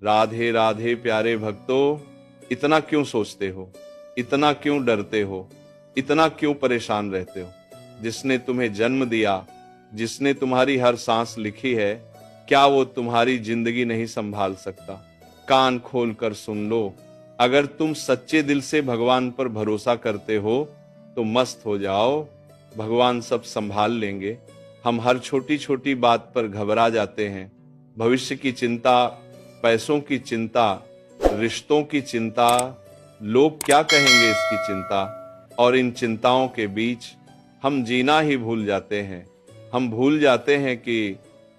राधे राधे प्यारे भक्तों, इतना क्यों सोचते हो, इतना क्यों डरते हो, इतना क्यों परेशान रहते हो? जिसने तुम्हें जन्म दिया, जिसने तुम्हारी हर सांस लिखी है, क्या वो तुम्हारी जिंदगी नहीं संभाल सकता? कान खोल कर सुन लो। अगर तुम सच्चे दिल से भगवान पर भरोसा करते हो तो मस्त हो जाओ, भगवान सब संभाल लेंगे। हम हर छोटी छोटी बात पर घबरा जाते हैं। भविष्य की चिंता, पैसों की चिंता, रिश्तों की चिंता, लोग क्या कहेंगे इसकी चिंता, और इन चिंताओं के बीच हम जीना ही भूल जाते हैं। हम भूल जाते हैं कि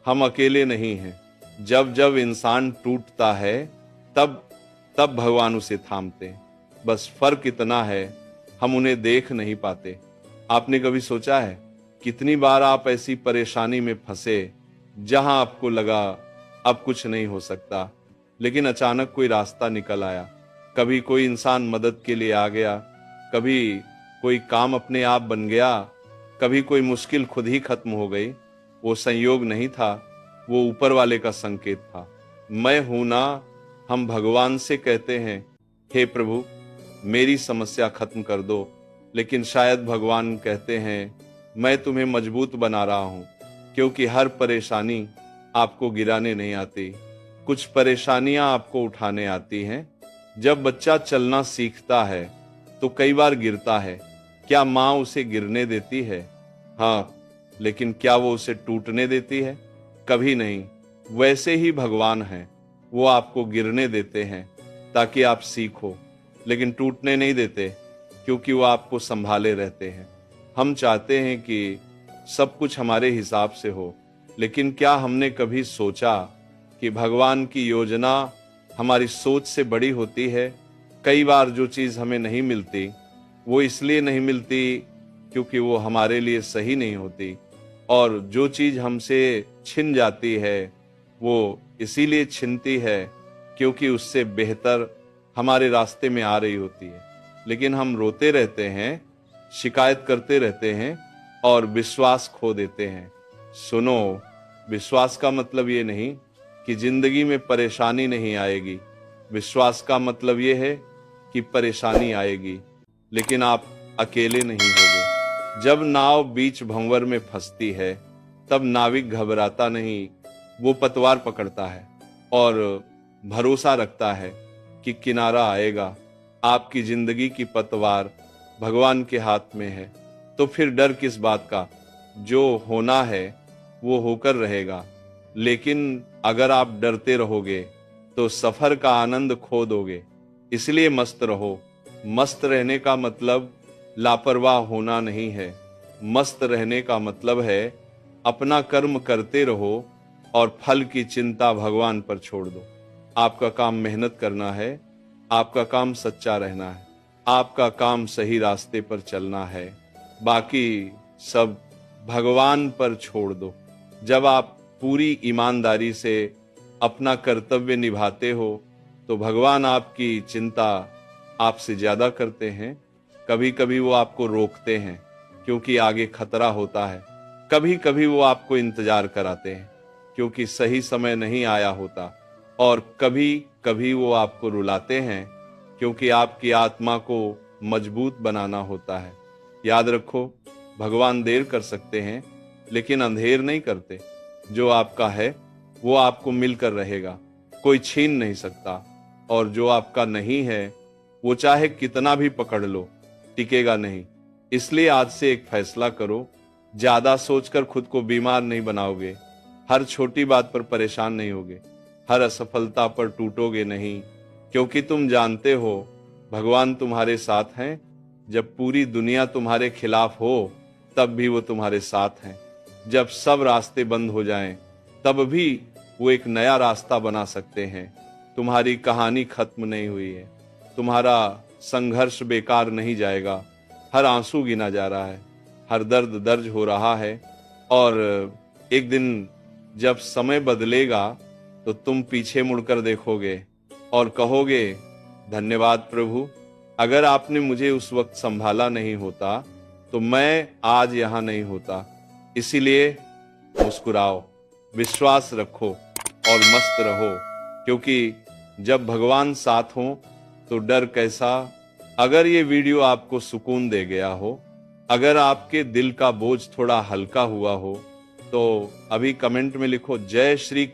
हम अकेले नहीं हैं। जब जब इंसान टूटता है तब तब भगवान उसे थामते हैं। बस फर्क इतना है, हम उन्हें देख नहीं पाते। आपने कभी सोचा है कितनी बार आप ऐसी परेशानी में फंसे जहां आपको लगा अब कुछ नहीं हो सकता, लेकिन अचानक कोई रास्ता निकल आया। कभी कोई इंसान मदद के लिए आ गया, कभी कोई काम अपने आप बन गया, कभी कोई मुश्किल खुद ही खत्म हो गई। वो संयोग नहीं था, वो ऊपर वाले का संकेत था। मैं हूं ना, हम भगवान से कहते हैं, हे प्रभु मेरी समस्या खत्म कर दो, लेकिन शायद भगवान कहते हैं, मैं तुम्हें मजबूत बना रहा हूं, क्योंकि हर परेशानी आपको गिराने नहीं आती, कुछ परेशानियां आपको उठाने आती हैं। जब बच्चा चलना सीखता है तो कई बार गिरता है। क्या माँ उसे गिरने देती है? हाँ, लेकिन क्या वो उसे टूटने देती है? कभी नहीं। वैसे ही भगवान है, वो आपको गिरने देते हैं ताकि आप सीखो, लेकिन टूटने नहीं देते, क्योंकि वो आपको संभाले रहते हैं। हम चाहते हैं कि सब कुछ हमारे हिसाब से हो, लेकिन क्या हमने कभी सोचा कि भगवान की योजना हमारी सोच से बड़ी होती है? कई बार जो चीज हमें नहीं मिलती वो इसलिए नहीं मिलती क्योंकि वो हमारे लिए सही नहीं होती, और जो चीज हमसे छिन जाती है वो इसीलिए छिनती है क्योंकि उससे बेहतर हमारे रास्ते में आ रही होती है। लेकिन हम रोते रहते हैं, शिकायत करते रहते हैं और विश्वास खो देते हैं। सुनो, विश्वास का मतलब ये नहीं कि जिंदगी में परेशानी नहीं आएगी। विश्वास का मतलब ये है कि परेशानी आएगी, लेकिन आप अकेले नहीं होगे। जब नाव बीच भंवर में फंसती है तब नाविक घबराता नहीं, वो पतवार पकड़ता है और भरोसा रखता है कि किनारा आएगा। आपकी जिंदगी की पतवार भगवान के हाथ में है, तो फिर डर किस बात का? जो होना है वो होकर रहेगा। लेकिन अगर आप डरते रहोगे तो सफर का आनंद खो दोगे। इसलिए मस्त रहो। मस्त रहने का मतलब लापरवाह होना नहीं है। मस्त रहने का मतलब है अपना कर्म करते रहो और फल की चिंता भगवान पर छोड़ दो। आपका काम मेहनत करना है, आपका काम सच्चा रहना है, आपका काम सही रास्ते पर चलना है, बाकी सब भगवान पर छोड़ दो। जब आप पूरी ईमानदारी से अपना कर्तव्य निभाते हो तो भगवान आपकी चिंता आपसे ज्यादा करते हैं। कभी कभी वो आपको रोकते हैं क्योंकि आगे खतरा होता है। कभी कभी वो आपको इंतजार कराते हैं क्योंकि सही समय नहीं आया होता, और कभी कभी वो आपको रुलाते हैं क्योंकि आपकी आत्मा को मजबूत बनाना होता है। याद रखो, भगवान देर कर सकते हैं लेकिन अंधेर नहीं करते। जो आपका है वो आपको मिलकर रहेगा, कोई छीन नहीं सकता, और जो आपका नहीं है वो चाहे कितना भी पकड़ लो टिकेगा नहीं। इसलिए आज से एक फैसला करो, ज्यादा सोचकर खुद को बीमार नहीं बनाओगे, हर छोटी बात पर परेशान नहीं होगे, हर असफलता पर टूटोगे नहीं, क्योंकि तुम जानते हो भगवान तुम्हारे साथ हैं। जब पूरी दुनिया तुम्हारे खिलाफ हो तब भी वो तुम्हारे साथ हैं। जब सब रास्ते बंद हो जाएं तब भी वो एक नया रास्ता बना सकते हैं। तुम्हारी कहानी खत्म नहीं हुई है, तुम्हारा संघर्ष बेकार नहीं जाएगा। हर आंसू गिना जा रहा है, हर दर्द दर्ज हो रहा है, और एक दिन जब समय बदलेगा तो तुम पीछे मुड़कर देखोगे और कहोगे, धन्यवाद प्रभु, अगर आपने मुझे उस वक्त संभाला नहीं होता तो मैं आज यहां नहीं होता। इसीलिए मुस्कुराओ, विश्वास रखो और मस्त रहो, क्योंकि जब भगवान साथ हों तो डर कैसा। अगर ये वीडियो आपको सुकून दे गया हो, अगर आपके दिल का बोझ थोड़ा हल्का हुआ हो, तो अभी कमेंट में लिखो जय श्री